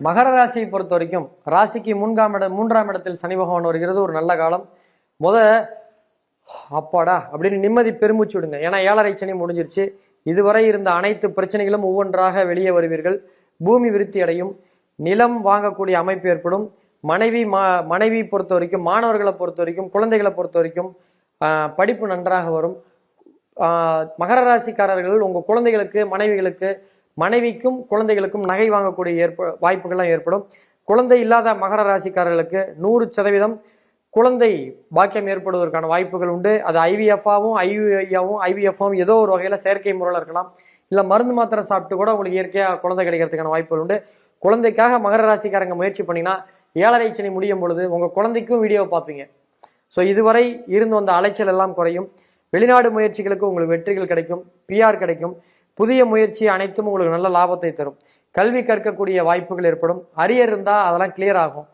மகர ராசியை பொறுத்த வரைக்கும் ராசிக்கு மூன்றாம் இடத்தில் சனி பகவான் வருகிறது. ஒரு நல்ல காலம். அப்பாடா அப்படின்னு நிம்மதி பெருமூச்சு விடுங்க. ஏன்னா 7.5 சனி முடிஞ்சிருச்சு. இதுவரை இருந்த அனைத்து பிரச்சனைகளும் ஒவ்வொன்றாக வெளியே வருவீர்கள். பூமி விருத்தி அடையும். நிலம் வாங்கக்கூடிய அமைப்பு ஏற்படும். மனைவி பொறுத்த வரைக்கும், மாணவர்களை பொறுத்த வரைக்கும், குழந்தைகளை பொறுத்த வரைக்கும் படிப்பு நன்றாக வரும். மகர ராசிக்காரர்கள் உங்க குழந்தைகளுக்கு, மனைவிக்கும் குழந்தைகளுக்கும் நகை வாங்கக்கூடிய வாய்ப்புகள்லாம் ஏற்படும். குழந்தை இல்லாத மகர ராசிக்காரர்களுக்கு 100% குழந்தை பாக்கியம் ஏற்படுவதற்கான வாய்ப்புகள் உண்டு. அது ஐவிஎஃபாவும் ஏதோ ஒரு வகையில செயற்கை முறையில் இருக்கலாம். இல்ல மருந்து மாத்திரை சாப்பிட்டு கூட உங்களுக்கு இயற்கையா குழந்தை கிடைக்கிறதுக்கான வாய்ப்புகள் உண்டு. குழந்தைக்காக மகர ராசிக்காரங்க முயற்சி பண்ணினா 7.5 சனி முடியும் பொழுது உங்க குழந்தைக்கும் வீடியோ பார்ப்பீங்க. ஸோ இதுவரை இருந்து வந்த அலைச்சல் எல்லாம் குறையும். வெளிநாடு முயற்சிகளுக்கு உங்களுக்கு வெற்றிகள் கிடைக்கும். பிஆர் கிடைக்கும். புதிய முயற்சி அனைத்தும் உங்களுக்கு நல்ல லாபத்தை தரும். கல்வி கற்கக்கூடிய வாய்ப்புகள் ஏற்படும். அரியர் இருந்தால் அதெல்லாம் கிளியர் ஆகும்.